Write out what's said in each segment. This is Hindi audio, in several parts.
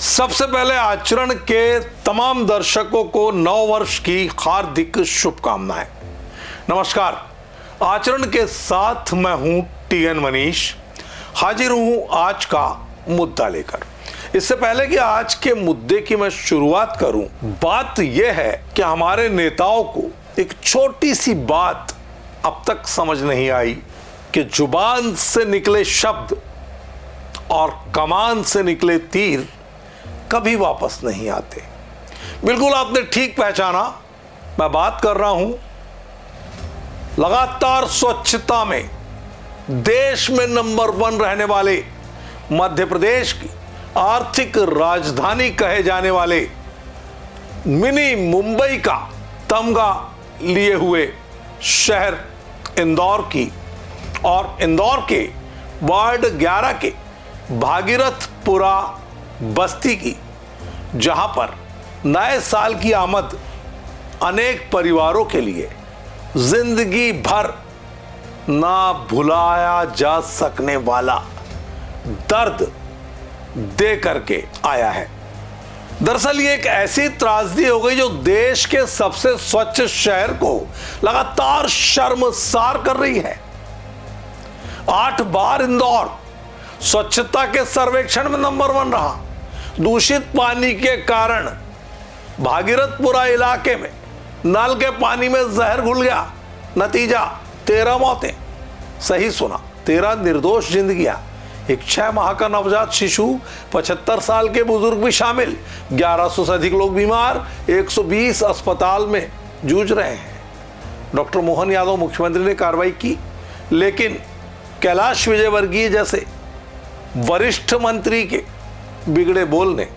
सबसे पहले आचरण के तमाम दर्शकों को नव वर्ष की हार्दिक शुभकामनाएं। नमस्कार, आचरण के साथ मैं हूं टीएन मनीष, हाजिर हूं आज का मुद्दा लेकर। इससे पहले कि आज के मुद्दे की मैं शुरुआत करूं, बात यह है कि हमारे नेताओं को एक छोटी सी बात अब तक समझ नहीं आई कि जुबान से निकले शब्द और कमान से निकले तीर कभी वापस नहीं आते। बिल्कुल आपने ठीक पहचाना, मैं बात कर रहा हूं लगातार स्वच्छता में देश में नंबर 1 रहने वाले मध्य प्रदेश की आर्थिक राजधानी कहे जाने वाले मिनी मुंबई का तमगा लिए हुए शहर इंदौर की, और इंदौर के वार्ड 11 के भागीरथपुरा बस्ती की, जहां पर नए साल की आमद अनेक परिवारों के लिए जिंदगी भर ना भुलाया जा सकने वाला दर्द दे करके आया है। दरअसल ये एक ऐसी त्रासदी हो गई जो देश के सबसे स्वच्छ शहर को लगातार शर्मसार कर रही है। 8 बार इंदौर स्वच्छता के सर्वेक्षण में नंबर 1 रहा। दूषित पानी के कारण भागीरथपुरा इलाके में नल के पानी में जहर घुल गया। नतीजा 13 मौतें। सही सुना, 13 निर्दोष जिंदगियां। एक 6 माह का नवजात शिशु, 75 साल के बुजुर्ग भी शामिल, 1100 से अधिक लोग बीमार, 120 अस्पताल में जूझ रहे हैं। डॉक्टर मोहन यादव मुख्यमंत्री ने कार्रवाई की, लेकिन कैलाश विजयवर्गीय जैसे वरिष्ठ मंत्री के बिगड़े बोल ने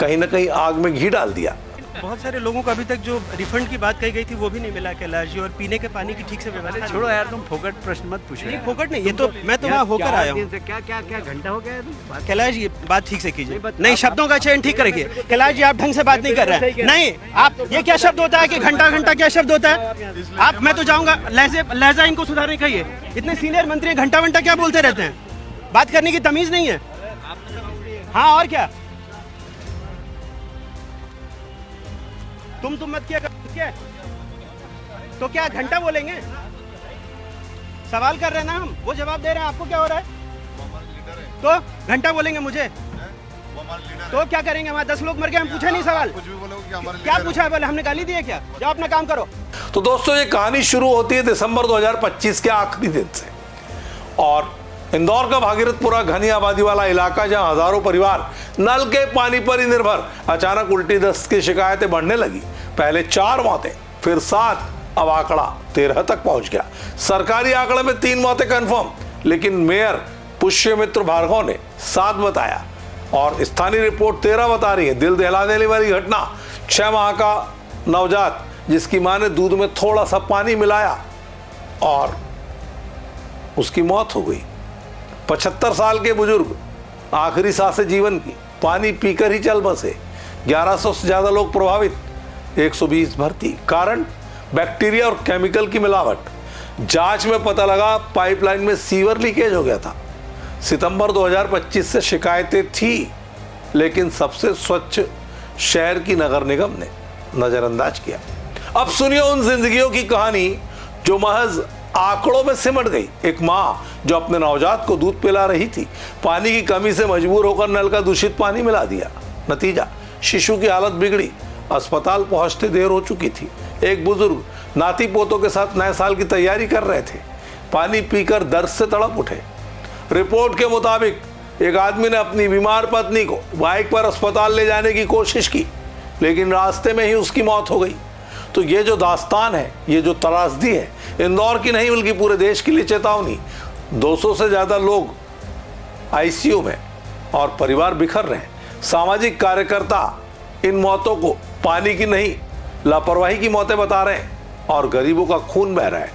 कहीं ना कहीं आग में घी डाल दिया। बहुत सारे लोगों को अभी तक जो रिफंड की बात कही गई थी वो भी नहीं मिला कैलाश जी, और पीने के पानी की ठीक से व्यवस्था। छोड़ो यार, तुम फोकट प्रश्न मत पूछो। नहीं, फोकट नहीं, ये तो मैं तो वहाँ होकर आया हूँ। क्या घंटा हो गया? कैलाश जी बात ठीक से कीजिए, नहीं शब्दों का चयन ठीक करेंगे। कैलाश जी आप ढंग से बात नहीं कर रहे हैं। नहीं, आप ये क्या शब्द होता है कि घंटा घंटा क्या शब्द होता है? आप, मैं तो जाऊँगा, लहजा इनको सुधारने का। ये इतने सीनियर मंत्री घंटा घंटा क्या बोलते रहते हैं? बात करने की तमीज नहीं है। हाँ, और क्या? तुम मत किया तो क्या घंटा बोलेंगे? सवाल कर रहे हैं ना हम, वो जवाब दे रहे हैं। आपको क्या हो रहा है? तो घंटा बोलेंगे मुझे तो क्या करेंगे? वहाँ 10 लोग मर गए, हम पूछे नहीं सवाल। क्या पूछा है? बोले हमने गाली दी है क्या? जाओ अपना काम करो। तो दोस्तों, ये कहानी शुरू होती है दिसंबर 2025 के आखिरी दिन से, और इंदौर का भागीरथपुरा घनी आबादी वाला इलाका, जहां हजारों परिवार नल के पानी पर ही निर्भर। अचानक उल्टी दस्त की शिकायतें बढ़ने लगी। पहले 4 मौतें, फिर 7, अब आंकड़ा 13 तक पहुंच गया। सरकारी आंकड़े में 3 मौतें कंफर्म, लेकिन मेयर पुष्यमित्र भार्गव ने 7 बताया और स्थानीय रिपोर्ट 13 बता रही है। दिल दहला देने वाली घटना, 6 माह का नवजात जिसकी मां ने दूध में थोड़ा सा पानी मिलाया और उसकी मौत हो गई। 75 साल के बुजुर्ग, आखिरी सांसें जीवन की, पानी पीकर ही चल बसे। 1100 से ज्यादा लोग प्रभावित, 120 भर्ती। कारण बैक्टीरिया और केमिकल की मिलावट। जांच में पता लगा पाइपलाइन में सीवर लीकेज हो गया था। सितंबर 2025 से शिकायतें थी, लेकिन सबसे स्वच्छ शहर की नगर निगम ने नजरअंदाज किया। अब सुनिए उन जिंदगियों की कहानी जो महज आंकड़ों में सिमट गई। एक मां जो अपने नवजात को दूध पिला रही थी, पानी की कमी से मजबूर होकर नल का दूषित पानी मिला दिया। नतीजा, शिशु की हालत बिगड़ी, अस्पताल पहुंचते देर हो चुकी थी। एक बुजुर्ग नाती पोतों के साथ नए साल की तैयारी कर रहे थे, पानी पीकर दर्द से तड़प उठे। रिपोर्ट के मुताबिक एक आदमी ने अपनी बीमार पत्नी को बाइक पर अस्पताल ले जाने की कोशिश की, लेकिन रास्ते में ही उसकी मौत हो गई। तो ये जो दास्तान है, ये जो त्रासदी है, इंदौर की नहीं बल्कि पूरे देश के लिए चेतावनी। 200 से ज्यादा लोग आईसीयू में और परिवार बिखर रहे हैं। सामाजिक कार्यकर्ता इन मौतों को पानी की नहीं, लापरवाही की मौतें बता रहे हैं, और गरीबों का खून बह रहा है।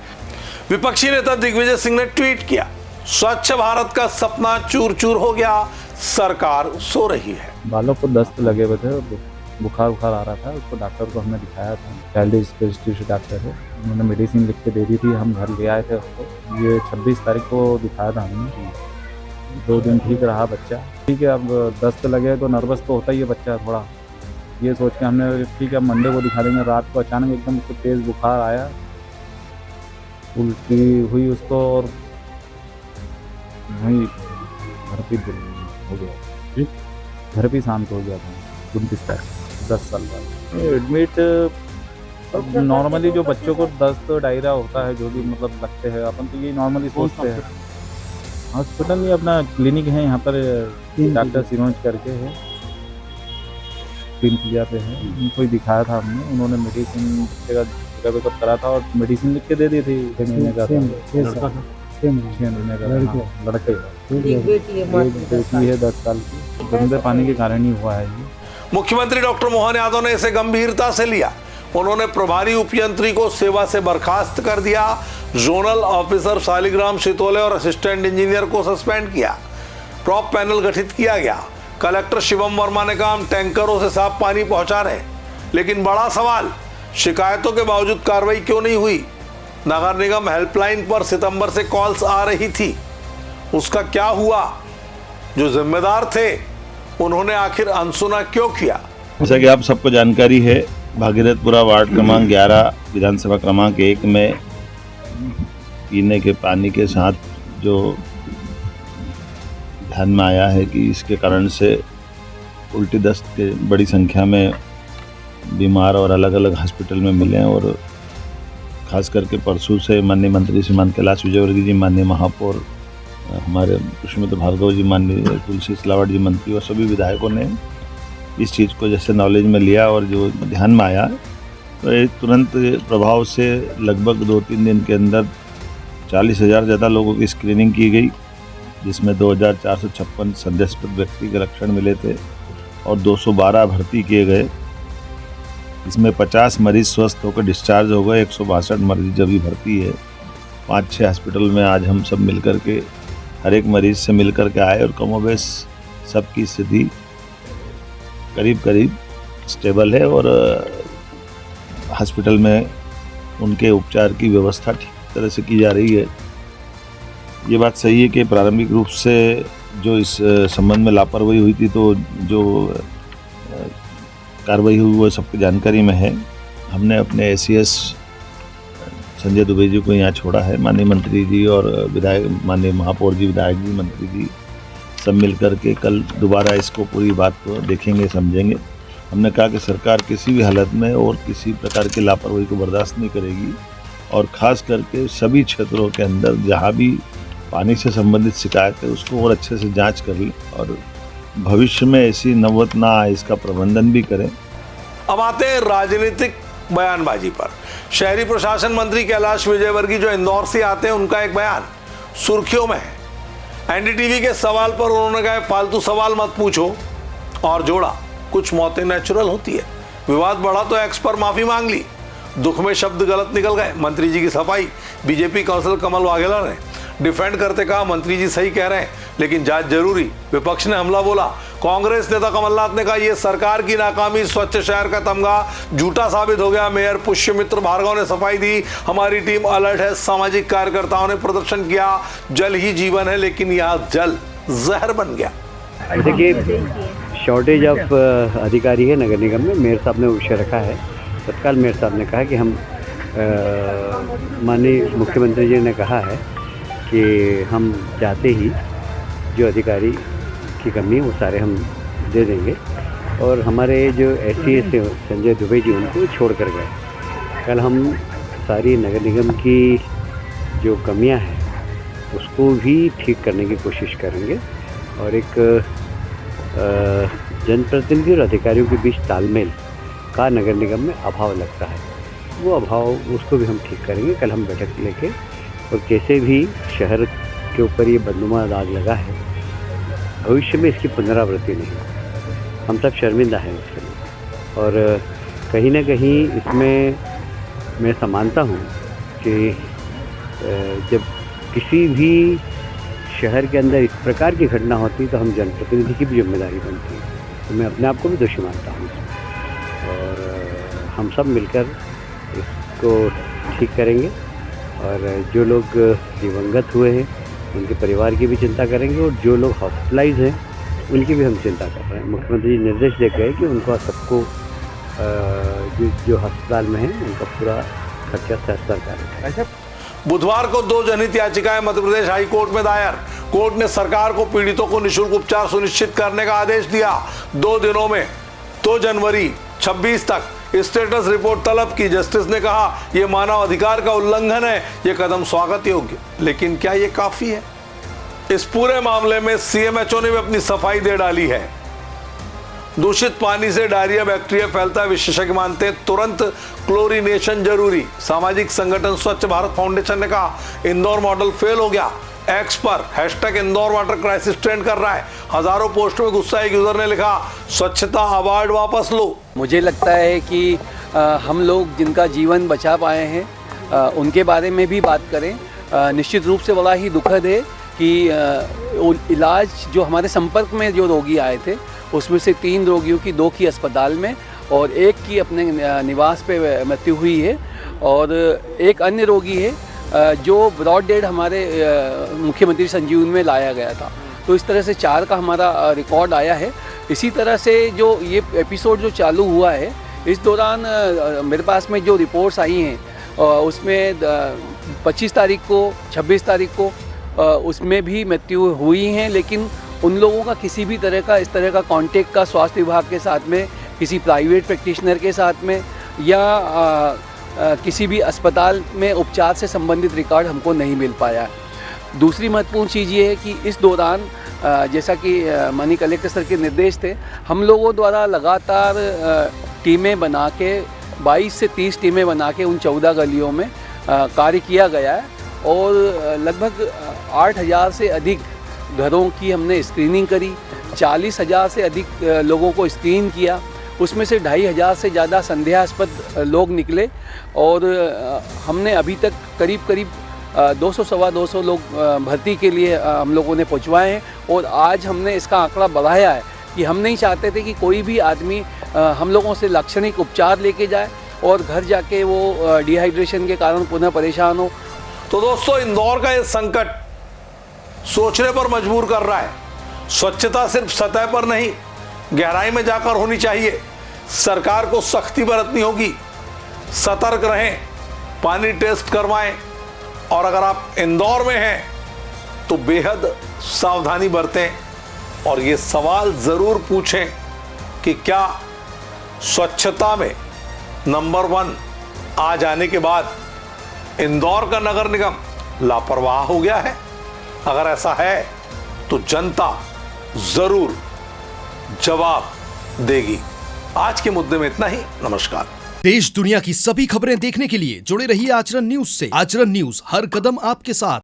विपक्षी नेता दिग्विजय सिंह ने ट्वीट किया, स्वच्छ भारत का सपना चूर चूर हो गया, सरकार सो रही है। बालों को दस्त लगे हुए थे, बुखार आ रहा था, उसको डॉक्टर को हमने दिखाया था। चाइल्ड स्पेशलिस्ट डॉक्टर है, उन्होंने मेडिसिन लिख के दे दी थी, हम घर ले आए थे उसको। ये 26 तारीख को दिखाया था हमने। 2 दिन ठीक रहा बच्चा। ठीक है, अब दस्त लगे तो नर्वस तो होता ही है बच्चा थोड़ा। ये सोच के हमने ठीक है मंडे को दिखा देंगे। रात को अचानक एकदम उसको तेज़ बुखार आया, उल्टी हुई उसको और वहीं घर पे हो गया। घर पे शांत हो गया था 29 तारीख 10 साल बाद। एडमिट नॉर्मली जो बच्चों को दस्त डायरिया होता है जो भी मतलब लगते हैं अपन तो ये नॉर्मली सोचते हैं। हॉस्पिटल में अपना क्लिनिक है यहाँ पर, डॉक्टर सिरोंज करके है, पिंपलिया पे है। उनको ही दिखाया था हमने, उन्होंने मेडिसिन का चेकअप करा था और मेडिसिन लिख के दे दी थी। 6 महीने का 6 महीने का लड़का एक बेटी है 10 साल की। गंदे पानी के कारण ही हुआ है ये। मुख्यमंत्री डॉक्टर मोहन यादव ने इसे गंभीरता से लिया। उन्होंने प्रभारी उपयंत्री को सेवा से बर्खास्त कर दिया। जोनल ऑफिसर शालिग्राम शितोले और असिस्टेंट इंजीनियर को सस्पेंड किया। प्रॉप पैनल गठित किया गया। कलेक्टर शिवम वर्मा ने कहा हम टैंकरों से साफ पानी पहुंचा रहे हैं। लेकिन बड़ा सवाल, शिकायतों के बावजूद कार्रवाई क्यों नहीं हुई? नगर निगम हेल्पलाइन पर सितंबर से कॉल्स आ रही थी, उसका क्या हुआ? जो जिम्मेदार थे उन्होंने आखिर अनसुना क्यों किया? जैसा कि आप सबको जानकारी है, भागीरथपुरा वार्ड क्रमांक 11 विधानसभा क्रमांक 1 में पीने के पानी के साथ जो ध्यान में आया है कि इसके कारण से उल्टी दस्त के बड़ी संख्या में बीमार और अलग अलग हॉस्पिटल में मिले हैं। और खास करके परसों से माननीय मंत्री श्रीमान कैलाश विजयवर्गीय जी, माननीय महापौर हमारे पुष्पमित्र भार्गव जी, माननीय तुलसी सिलावट जी मंत्री और सभी विधायकों ने इस चीज़ को जैसे नॉलेज में लिया और जो ध्यान में आया तो ये तुरंत प्रभाव से लगभग 2-3 दिन के अंदर 40,000 ज़्यादा लोगों की स्क्रीनिंग की गई, जिसमें 2,456 संदेहास्पद व्यक्ति के लक्षण मिले थे और 212 भर्ती किए गए। इसमें 50 मरीज स्वस्थ होकर डिस्चार्ज हो गए, 162 मरीज अभी भर्ती है। 5-6 हॉस्पिटल में आज हम सब मिलकर के हर एक मरीज से मिलकर के आए और कमोबेश सबकी स्थिति करीब करीब स्टेबल है और हॉस्पिटल में उनके उपचार की व्यवस्था ठीक तरह से की जा रही है। ये बात सही है कि प्रारंभिक रूप से जो इस संबंध में लापरवाही हुई थी तो जो कार्रवाई हुई वो सबकी जानकारी में है। हमने अपने ACS संजय दुबे जी को यहाँ छोड़ा है। माननीय मंत्री जी और विधायक, माननीय महापौर जी, विधायक जी, मंत्री जी सब मिलकर के कल दोबारा इसको पूरी बात को देखेंगे, समझेंगे। हमने कहा कि सरकार किसी भी हालत में और किसी प्रकार की लापरवाही को बर्दाश्त नहीं करेगी और ख़ास करके सभी क्षेत्रों के अंदर जहाँ भी पानी से संबंधित शिकायत है उसको और अच्छे से जांच कर लें और भविष्य में ऐसी नौबत ना आए इसका प्रबंधन भी करें। अब आते हैं राजनीतिक बयानबाजी पर। शहरी प्रशासन मंत्री कैलाश विजयवर्गीय जो इंदौर से आते हैं, उनका एक बयान सुर्खियों में है। NDTV के सवाल पर उन्होंने कहा फालतू सवाल मत पूछो और जोड़ा कुछ मौतें नेचुरल होती है। विवाद बढ़ा तो एक्स पर माफी मांग ली, दुख में शब्द गलत निकल गए। मंत्री जी की सफाई। बीजेपी काउंसिलर कमल वाघेला ने डिफेंड करते कहा मंत्री जी सही कह रहे हैं लेकिन जांच जरूरी। विपक्ष ने हमला बोला। कांग्रेस नेता कमलनाथ ने कहा यह सरकार की नाकामी, स्वच्छ शहर का तमगा झूठा साबित हो गया। मेयर पुष्पमित्र भार्गव ने सफाई दी, हमारी टीम अलर्ट है। सामाजिक कार्यकर्ताओं ने प्रदर्शन किया। जल ही जीवन है लेकिन यह जल जहर बन गया। देखिए, शॉर्टेज ऑफ अधिकारी है नगर निगम में। मेयर साहब ने विषय रखा है। तत्काल मेयर साहब ने कहा कि हम माननीय मुख्यमंत्री जी ने कहा है कि हम चाहते ही जो अधिकारी की कमी है वो सारे हम दे देंगे और हमारे जो ACS है संजय दुबे जी उनको छोड़ कर गए। कल हम सारी नगर निगम की जो कमियां हैं उसको भी ठीक करने की कोशिश करेंगे और एक जनप्रतिनिधि और अधिकारियों के बीच तालमेल का नगर निगम में अभाव लगता है, वो अभाव उसको भी हम ठीक करेंगे। कल हम बैठक लेके और कैसे भी शहर के ऊपर ये बदनुमा दाग लगा है, भविष्य में इसकी पुनरावृत्ति नहीं। हम सब शर्मिंदा हैं इसके लिए और कहीं ना कहीं इसमें मैं समानता हूँ कि जब किसी भी शहर के अंदर इस प्रकार की घटना होती तो हम जनप्रतिनिधि की भी जिम्मेदारी बनती है। तो मैं अपने आप को भी दोषी मानता हूँ और हम सब मिलकर इसको ठीक करेंगे और जो लोग दिवंगत हुए हैं उनके परिवार की भी चिंता करेंगे और जो लोग हॉस्पिटलाइज हैं उनकी भी हम चिंता कर रहे हैं। मुख्यमंत्री जी निर्देश दे गए कि उनको सबको जो अस्पताल में हैं उनका पूरा खर्चा सरकार करेगा। बुधवार को 2 जनहित याचिकाएं मध्य प्रदेश हाई कोर्ट में दायर। कोर्ट ने सरकार को पीड़ितों को निःशुल्क उपचार सुनिश्चित करने का आदेश दिया। 2 दिनों में 2 जनवरी 26 तक स्टेटस रिपोर्ट तलब की। जस्टिस ने कहा यह मानव अधिकार का उल्लंघन है, यह कदम स्वागत योग्य। लेकिन क्या यह काफी है? इस पूरे मामले में सीएमएचओ ने भी अपनी सफाई दे डाली है। दूषित पानी से डायरिया बैक्टीरिया फैलता है, विशेषज्ञ मानते हैं तुरंत क्लोरीनेशन जरूरी। सामाजिक संगठन स्वच्छ भारत फाउंडेशन ने कहा इंदौर मॉडल फेल हो गया। एक्स पर hashtag Indore water crisis trend कर रहा है। हजारों पोस्ट में गुस्सा एक यूजर ने लिखा स्वच्छता अवार्ड वापस लो। मुझे लगता है कि हम लोग जिनका जीवन बचा पाए हैं उनके बारे में भी बात करें। निश्चित रूप से बड़ा ही दुखद है कि इलाज जो हमारे संपर्क में जो रोगी आए थे उसमें से 3 रोगियों की 2 की अस्पताल में और 1 की अपने निवास पे मृत्यु हुई है और एक अन्य रोगी है जो ब्रॉड डेड हमारे मुख्यमंत्री संजीवनी में लाया गया था। तो इस तरह से 4 का हमारा रिकॉर्ड आया है। इसी तरह से जो ये एपिसोड जो चालू हुआ है इस दौरान मेरे पास में जो रिपोर्ट्स आई हैं उसमें 25 तारीख को 26 तारीख को उसमें भी मृत्यु हुई हैं, लेकिन उन लोगों का किसी भी तरह का इस तरह का कांटेक्ट का स्वास्थ्य विभाग के साथ में, किसी प्राइवेट प्रैक्टिशनर के साथ में या किसी भी अस्पताल में उपचार से संबंधित रिकॉर्ड हमको नहीं मिल पाया है। दूसरी महत्वपूर्ण चीज़ ये है कि इस दौरान जैसा कि माननीय कलेक्टर सर के निर्देश थे, हम लोगों द्वारा लगातार टीमें बना के 22 से 30 टीमें बना के उन 14 गलियों में कार्य किया गया है और लगभग 8,000 से अधिक घरों की हमने स्क्रीनिंग करी। 40,000 से अधिक लोगों को स्क्रीन किया। उसमें से 2,500 से ज़्यादा संदेहास्पद लोग निकले और हमने अभी तक करीब 200 सवा 200 लोग भर्ती के लिए हम लोगों ने पहुंचवाए हैं और आज हमने इसका आंकड़ा बढ़ाया है कि हम नहीं चाहते थे कि कोई भी आदमी हम लोगों से लाक्षणिक उपचार लेके जाए और घर जाके वो डिहाइड्रेशन के कारण पुनः परेशान हो। तो दोस्तों, इंदौर का ये संकट सोचने पर मजबूर कर रहा है। स्वच्छता सिर्फ सतह पर नहीं, गहराई में जाकर होनी चाहिए। सरकार को सख्ती बरतनी होगी। सतर्क रहें, पानी टेस्ट करवाएं और अगर आप इंदौर में हैं तो बेहद सावधानी बरतें और ये सवाल जरूर पूछें कि क्या स्वच्छता में नंबर 1 आ जाने के बाद इंदौर का नगर निगम लापरवाह हो गया है? अगर ऐसा है तो जनता जरूर जवाब देगी। आज के मुद्दे में इतना ही। नमस्कार। देश दुनिया की सभी खबरें देखने के लिए जुड़े रहिए आचरण न्यूज से। आचरण न्यूज, हर कदम आपके साथ।